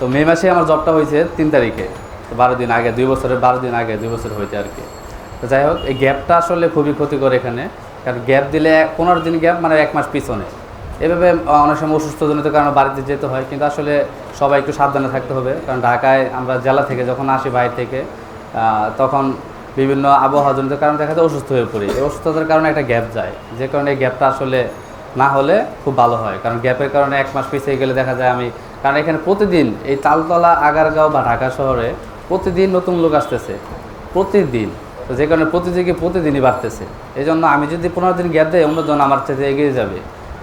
তো মে মাসে আমার জবটা হয়েছে 3 তারিখে, তো 12 দিন আগে, 2 বছরের 12 দিন আগে, 2 বছর হয়েছে আর কি। তো যাই হোক, এই গ্যাপটা আসলে খুবই ক্ষতিকর এখানে, কারণ গ্যাপ দিলে 15 দিন গ্যাপ মানে 1 মাস পিছনে। এভাবে অনেক সময় অসুস্থজনিত কারণে বাড়িতে যেতে হয়, কিন্তু আসলে সবাই একটু সাবধানে থাকতে হবে, কারণ ঢাকায় আমরা জেলা থেকে যখন আসি বাইরে থেকে তখন বিভিন্ন আবহাওয়াজনিত কারণে দেখা যায় অসুস্থ হয়ে পড়ি। এই অসুস্থতার কারণে একটা গ্যাপ যায়, যে কারণে এই গ্যাপটা আসলে না হলে খুব ভালো হয়, কারণ গ্যাপের কারণে 1 মাস পিছিয়ে গেলে দেখা যায় কারণ এখানে প্রতিদিন এই তালতলা, আগারগাঁও বা ঢাকা শহরে প্রতিদিন নতুন লোক আসতেছে, প্রতিদিন। তো যে কারণে প্রতিদিনই বাড়তেছে। এই জন্য আমি যদি 15 দিন গ্যাপ দেয়, অন্যজন আমার সাথে এগিয়ে যাবে,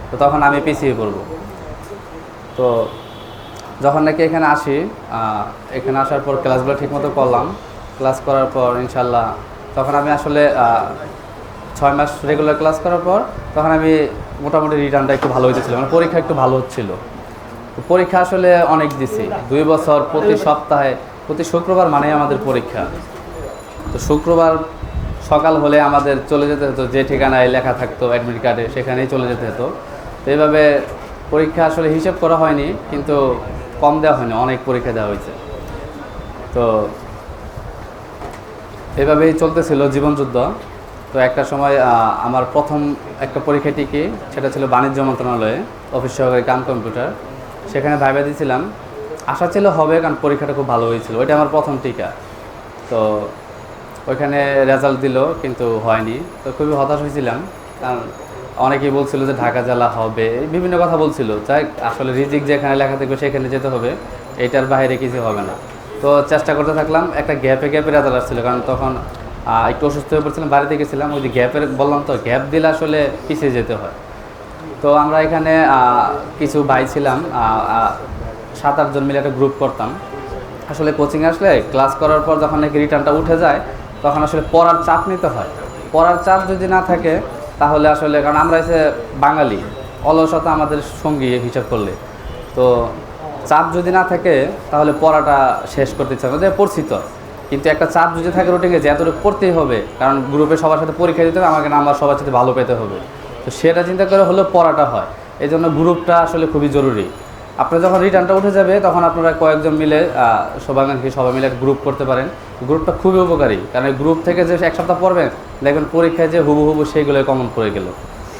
তো তখন আমি পিছিয়ে পড়ব। তো যখন নাকি এখানে আসি, এখানে আসার পর ক্লাসগুলো ঠিকমতো করলাম, ক্লাস করার পর ইনশাল্লাহ তখন আমি আসলে 6 মাস রেগুলার ক্লাস করার পর তখন আমি মোটামুটি রিটার্নটা একটু ভালো হইতেছিল, মানে পরীক্ষা একটু ভালো হচ্ছিল। পরীক্ষা আসলে অনেক দিছি, 2 বছর প্রতি সপ্তাহে প্রতি শুক্রবার মানে আমাদের পরীক্ষা। তো শুক্রবার সকাল হলে আমাদের চলে যেতে হতো, যে ঠিকানায় লেখা থাকতো অ্যাডমিট কার্ডে সেখানেই চলে যেতে হতো। তো এইভাবে পরীক্ষা আসলে হিসেব করা হয়নি, কিন্তু কম দেওয়া হয়নি, অনেক পরীক্ষা দেওয়া হয়েছে। তো এভাবেই চলতেছিল জীবনযুদ্ধ। তো একটা সময় আমার প্রথম একটা পরীক্ষা টিকি, সেটা ছিল বাণিজ্য মন্ত্রণালয়ে, অফিস সহকারী কাম কম্পিউটার। সেখানে ভাইবা দিয়েছিলাম, আশা ছিল হবে, কারণ পরীক্ষাটা খুব ভালো হয়েছিল, ওইটা আমার প্রথম টিকা। তো ওইখানে রেজাল্ট দিল, কিন্তু হয়নি। তো খুবই হতাশ হয়েছিলাম, কারণ অনেকেই বলছিল যে ঢাকা জেলা হবে, বিভিন্ন কথা বলছিল। তাই আসলে রিজিক যেখানে লেখা থাকবে সেখানে যেতে হবে, এইটার বাইরে কিছু হবে না। তো চেষ্টা করতে থাকলাম, একটা গ্যাপে রেজাল্ট আসছিল, কারণ তখন একটু অসুস্থ হয়ে পড়ছিলাম, বাড়িতে গেছিলাম। ওই যে গ্যাপের বললাম, তো গ্যাপ দিলে আসলে পিছিয়ে যেতে হয়। তো আমরা এখানে কিছু ভাই ছিলাম, 7-8 জন মিলে একটা গ্রুপ করতাম। আসলে কোচিংয়ে আসলে ক্লাস করার পর যখন নাকি রিটার্নটা উঠে যায়, তখন আসলে পড়ার চাপ নিতে হয়। পড়ার চাপ যদি না থাকে তাহলে আসলে, কারণ আমরা এসে বাঙালি, অলসতা আমাদের সঙ্গী হিসাব করলে, তো চাপ যদি না থাকে তাহলে পড়াটা শেষ করতে ইচ্ছা করে, পড়ছি তো, কিন্তু একটা চাপ যদি থাকে রুটিনে যে এতটুকু পড়তেই হবে, কারণ গ্রুপে সবার সাথে পরীক্ষা দিতে হবে, আমাকে নাম্বার সবার সাথে ভালো পেতে হবে, তো সেটা চিন্তা করে হলেও পড়াটা হয়। এই জন্য গ্রুপটা আসলে খুবই জরুরি। আপনার যখন রিটার্নটা উঠে যাবে তখন আপনারা কয়েকজন মিলে সবাই মিলে একটা গ্রুপ করতে পারেন। গ্রুপটা খুবই উপকারী, কারণ এই গ্রুপ থেকে যে 1 সপ্তাহ পড়বেন, দেখবেন পরীক্ষায় যে হুবহু সেইগুলোই কমন পড়ে গেল,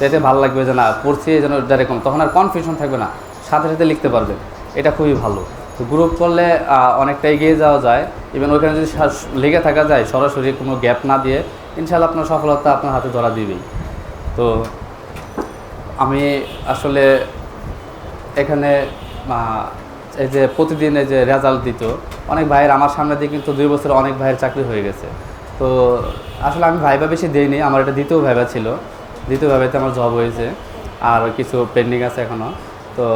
এতে ভালো লাগবে যে না পড়ছি, এই জন্য ডাইরেক্ট তখন আর কনফিউশন থাকবে না, সাথে সাথে লিখতে পারবেন, এটা খুবই ভালো। তো গ্রুপ করলে অনেকটা এগিয়ে যাওয়া যায়। ইভেন ওইখানে যদি লেগে থাকা যায় সরাসরি কোনো গ্যাপ না দিয়ে, ইনশাআল্লাহ আপনার সফলতা আপনার হাতে ধরা দিবেই। তো আমি আসলে এখানে এই যে প্রতিদিন এই যে রেজাল্ট দিত, অনেক ভাইয়ের আমার সামনে দিয়ে কিন্তু 2 বছর অনেক ভাইয়ের চাকরি হয়ে গেছে। তো আসলে আমি ভাইবা বেশি দিইনি, আমার এটা দ্বিতীয় ভাইবা ছিল, দ্বিতীয় ভাইবাতে আমার জব হয়েছে, আর কিছু পেন্ডিং আছে এখনও। তো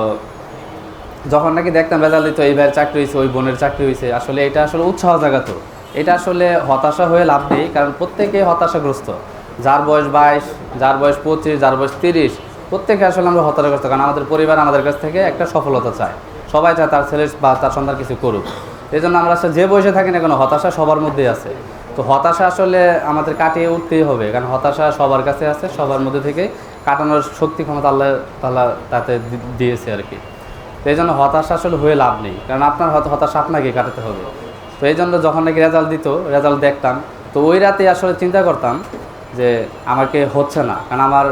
যখন নাকি দেখতাম রেজাল্ট দিত, এই ভাইয়ের চাকরি হয়েছে, ওই বোনের চাকরি হয়েছে, আসলে এটা আসলে উৎসাহ জাগাতো। এটা আসলে হতাশা হয়ে লাভ নেই, কারণ প্রত্যেকেই হতাশাগ্রস্ত। যার বয়স 22, যার বয়স 25, যার বয়স 30, প্রত্যেকে আসলে আমরা হতাশাগ্রস্ত, কারণ আমাদের পরিবার আমাদের কাছ থেকে একটা সফলতা চায়, সবাই চায় তার ছেলে বা তার সন্তান কিছু করুক। এই জন্য আমরা আসলে যে বয়সে থাকি না কেন, হতাশা সবার মধ্যেই আছে। তো হতাশা আসলে আমাদের কাটিয়ে উঠতেই হবে, কারণ হতাশা সবার কাছে আছে, সবার মধ্যে থেকে কাটানোর শক্তি ক্ষমতা আল্লাহ তাআলা তাতে দিয়েছে আর কি। তো এই জন্য হতাশা আসলে হয়ে লাভ নেই, কারণ আপনার হতাশা আপনাকে কাটাতে হবে। তো এই জন্য যখন নাকি রেজাল্ট দিত, রেজাল্ট দেখতাম, তো ওই রাতে আসলে চিন্তা করতাম যে আমাকে হচ্ছে না, কারণ আমার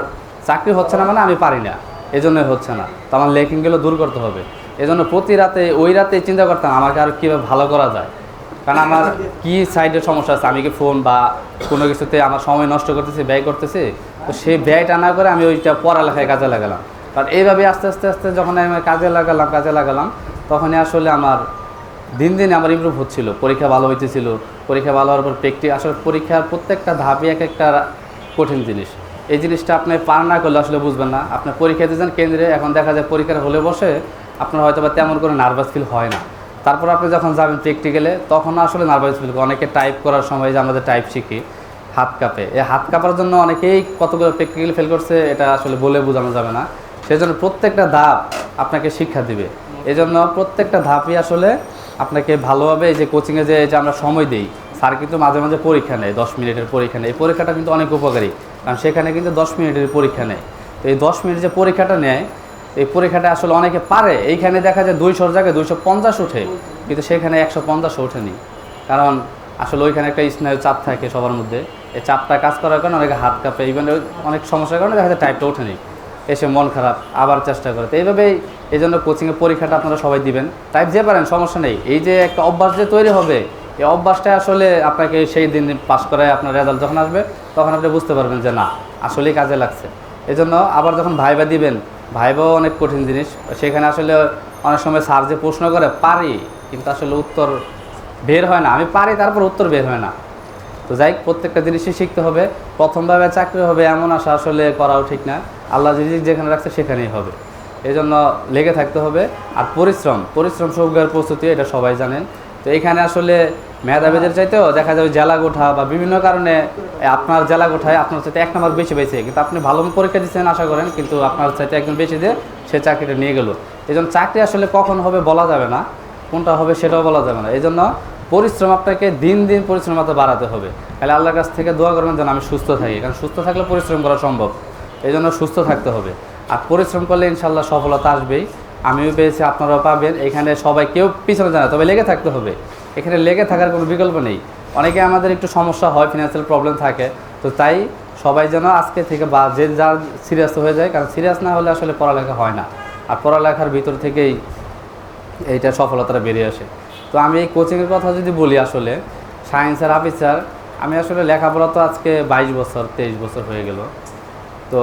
চাকরি হচ্ছে না মানে আমি পারি না, এই জন্যই হচ্ছে না, তো আমার লেখিংগুলো দূর করতে হবে। এই জন্য প্রতি রাতে ওই রাতে চিন্তা করতাম আমাকে আর কীভাবে ভালো করা যায়, কারণ আমার কী সাইডের সমস্যা আছে, আমি কি ফোন বা কোনো কিছুতে আমার সময় নষ্ট করতেছি, ব্যয় করতেছি, তো সেই ব্যয়টা না করে আমি ওইটা পড়ালেখায় কাজে লাগালাম। কারণ এইভাবে আস্তে আস্তে যখন আমি কাজে লাগালাম তখনই আসলে আমার দিন দিন আমার ইমপ্রুভ হচ্ছিল, পরীক্ষা ভালো হইতেছিল। পরীক্ষা ভালো হওয়ার পর আসলে পরীক্ষার প্রত্যেকটা ধাপই এক একটা কঠিন জিনিস। এই জিনিসটা আপনি পার না করলে আসলে বুঝবেন না। আপনার পরীক্ষা দিতে যান কেন্দ্রে, এখন দেখা যায় পরীক্ষার হলে বসে আপনার হয়তো বা তেমন করে নার্ভাস ফিল হয় না। তারপর আপনি যখন যাবেন প্র্যাকটিক্যালে, তখন আসলে নার্ভাস ফিল করে। অনেকে টাইপ করার সময় যে আমাদের টাইপ শিখি, হাত কাঁপে, এই হাত কাঁপার জন্য অনেকেই কতগুলো প্র্যাকটিক্যালি ফেল করছে, এটা আসলে বলে বোঝানো যাবে না। সেই জন্য প্রত্যেকটা ধাপ আপনাকে শিক্ষা দিবে। এই জন্য প্রত্যেকটা ধাপই আসলে আপনাকে ভালোভাবে, এই যে কোচিংয়ে যে আমরা সময় দিই, স্যার কিন্তু মাঝে মাঝে পরীক্ষা নেয়, 10 মিনিটের পরীক্ষা নেয়। এই পরীক্ষাটা কিন্তু অনেক উপকারী, কারণ সেখানে কিন্তু 10 মিনিটের পরীক্ষা নেয়। তো এই 10 মিনিট যে পরীক্ষাটা নেয়, এই পরীক্ষাটা আসলে অনেকে পারে, এইখানে দেখা যায় 200 জায়গায় 250 ওঠে, কিন্তু সেখানে 150 ওঠেনি। কারণ আসলে ওইখানে একটা স্নায়ু চাপ থাকে সবার মধ্যে, এই চাপটা কাজ করার কারণে অনেকে হাত কাঁপে, ইভেন অনেক সমস্যার কারণে দেখা যায় টাইপটা ওঠেনি, এসে মন খারাপ, আবার চেষ্টা করে। তো এইভাবেই এই জন্য কোচিংয়ের পরীক্ষাটা আপনারা সবাই দিবেন, টাইপ যে পারেন সমস্যা নেই। এই যে একটা অভ্যাস যে তৈরি হবে, এই অভ্যাসটা আসলে আপনাকে সেই দিন পাস করায় আপনার রেজাল্ট যখন আসবে তখন আপনি বুঝতে পারবেন যে না আসলেই কাজে লাগছে। এই জন্য আবার যখন ভাইবা দিবেন, ভাইবাও অনেক কঠিন জিনিস, সেখানে আসলে অনেক সময় স্যার যে প্রশ্ন করে পারি, কিন্তু আসলে উত্তর বের হয় না। আমি পারি, তারপর উত্তর বের হয় না। তো যাই, প্রত্যেকটা জিনিসই শিখতে হবে। প্রথমভাবে চাকরি হবে এমন আশা আসলে করাও ঠিক না। আল্লাহ যেখানে রাখছে সেখানেই হবে, এই জন্য লেগে থাকতে হবে। আর পরিশ্রম সবগার প্রস্তুতি, এটা সবাই জানেন। তো এখানে আসলে মেধাবীদের চাইতেও দেখা যাবে জেলা গোঠা বা বিভিন্ন কারণে আপনার জেলা গোঠায় আপনার চাইতে 1 নম্বর বেশি পেয়েছে, কিন্তু আপনি ভালো পরীক্ষা দিচ্ছেন আশা করেন, কিন্তু আপনার চাইতে একজন বেশি দিয়ে সে চাকরিটা নিয়ে গেল। এই জন্য চাকরি আসলে কখন হবে বলা যাবে না, কোনটা হবে সেটাও বলা যাবে না। এই জন্য পরিশ্রম আপনাকে দিন দিন পরিশ্রম এত বাড়াতে হবে। তাহলে আল্লাহর কাছ থেকে দোয়া করবেন যেন আমি সুস্থ থাকি, কারণ সুস্থ থাকলে পরিশ্রম করা সম্ভব। এই জন্য সুস্থ থাকতে হবে, আর পরিশ্রম করলে ইনশাল্লাহ সফলতা আসবেই। আমিও পেয়েছি, আপনারাও পাবেন। এখানে সবাই কেউ পিছনে যায় না, তবে লেগে থাকতে হবে। এখানে লেগে থাকার কোনো বিকল্প নেই। অনেকে আমাদের একটু সমস্যা হয়, ফিনান্সিয়াল প্রবলেম থাকে, তো তাই সবাই যেন আজকে থেকে বা যে যার সিরিয়াস হয়ে যায়, কারণ সিরিয়াস না হলে আসলে পড়ালেখা হয় না। আর পড়ালেখার ভিতর থেকেই এইটা সফলতাটা বেরিয়ে আসে। তো আমি এই কোচিংয়ের কথা যদি বলি, আসলে সায়েন্সের হাফিজ স্যার, আমি আসলে লেখাপড়া তো আজকে 22 বছর 23 বছর হয়ে গেল। তো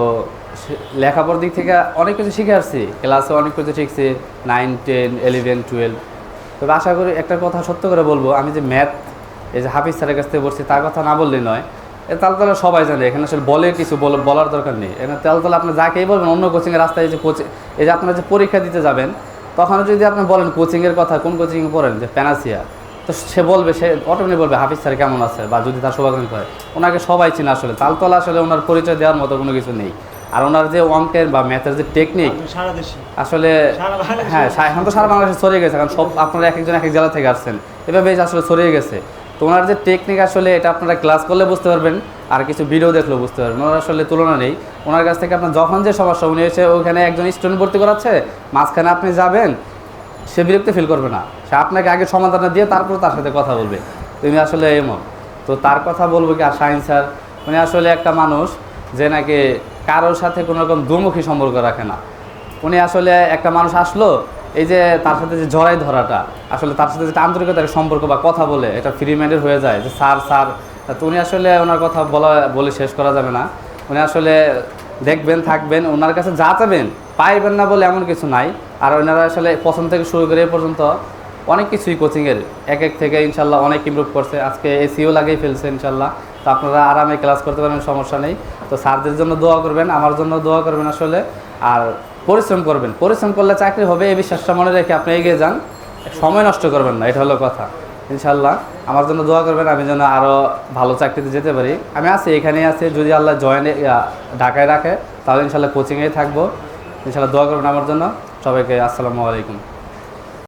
লেখাপড়ার দিক থেকে অনেক কিছু শিখে আসছি, ক্লাসে অনেক কিছু শিখছি, 9, 10, 11, 12। তবে আশা করি একটা কথা সত্য করে বলবো, আমি যে ম্যাথ এই যে হাফিজ স্যারের কাছ থেকে পড়ছি তার কথা না বললেই নয়। তালতলা সবাই জানে, এখানে আসলে বলে কিছু বলার দরকার নেই। এখানে তালতলা আপনি যাকেই বলবেন, অন্য কোচিংয়ের রাস্তায় যে এই যে আপনারা যে পরীক্ষা দিতে যাবেন, তখন যদি আপনি বলেন কোচিংয়ের কথা, কোন কোচিংয়ে পড়েন, যে প্যানাসিয়া, তো সে বলবে, সে অটোমেটিক বলবে হাফিজ স্যার কেমন আছে, বা যদি তার শুভাকাঙ্ক্ষী হয়। ওনাকে সবাই চিনে, আসলে তালতলা আসলে ওনার পরিচয় দেওয়ার মতো কোনো কিছু নেই। আর ওনার যে অঙ্কের বা ম্যাথের যে টেকনিক, আসলে হ্যাঁ এখন তো সারা বাংলাদেশে ছড়িয়ে গেছে, কারণ সব আপনারা এক একজন এক এক জেলা থেকে আসছেন, এভাবে আসলে ছড়িয়ে গেছে। তো ওনার যে টেকনিক, আসলে এটা আপনারা ক্লাস করলে বুঝতে পারবেন, আর কিছু ভিডিও দেখলেও বুঝতে পারবেন। ওনার আসলে তুলনা নেই। ওনার কাছ থেকে আপনার যখন যে সমস্যা, উনি এসে ওখানে একজন স্টুডেন্ট ভর্তি করাচ্ছে, মাঝখানে আপনি যাবেন, সে বিরক্তি ফিল করবে না, সে আপনাকে আগে সমাধানটা দিয়ে তারপর তার সাথে কথা বলবে। তুমি আসলে এমন, তো তার কথা বলবো কি। আর সায়েন্স স্যার, উনি আসলে একটা মানুষ যে নাকি কারোর সাথে কোনো রকম দুমুখী সম্পর্ক রাখে না। উনি আসলে একটা মানুষ আসলো, এই যে তার সাথে যে জড়াই ধরাটা, আসলে তার সাথে যেটা আন্তরিকতার সম্পর্ক বা কথা বলে এটা ফ্রি মাইন্ডের হয়ে যায়, যে স্যার স্যার। তো উনি আসলে ওনার কথা বলে শেষ করা যাবে না। উনি আসলে দেখবেন, থাকবেন, ওনার কাছে যা চাবেন পাইবেন না বলে এমন কিছু নাই। আর ওনারা আসলে প্রথম থেকে শুরু করে এ পর্যন্ত অনেক কিছুই কোচিংয়ের এক থেকে ইনশাল্লাহ অনেক ইমপ্রুভ করছে। আজকে এসিও লাগিয়ে ফেলছে ইনশাল্লাহ। তো আপনারা আরামে ক্লাস করতে পারেন, সমস্যা নেই। তো স্যারদের জন্য দোয়া করবেন, আমার জন্য দোয়া করবেন আসলে। আর পরিশ্রম করবেন, পরিশ্রম করলে চাকরি হবে, এই বিশ্বাসটা মনে রেখে আপনি এগিয়ে যান, সময় নষ্ট করবেন না, এটা হলো কথা। ইনশাল্লাহ আমার জন্য দোয়া করবেন, আমি যেন আরও ভালো চাকরিতে যেতে পারি। আমি আছি, এখানেই আছি, যদি আল্লাহ ঢাকায় রাখে তাহলে ইনশাল্লাহ কোচিংয়েই থাকবো। ইনশাল্লাহ দোয়া করবেন আমার জন্য। সবাইকে আসসালামু আলাইকুম।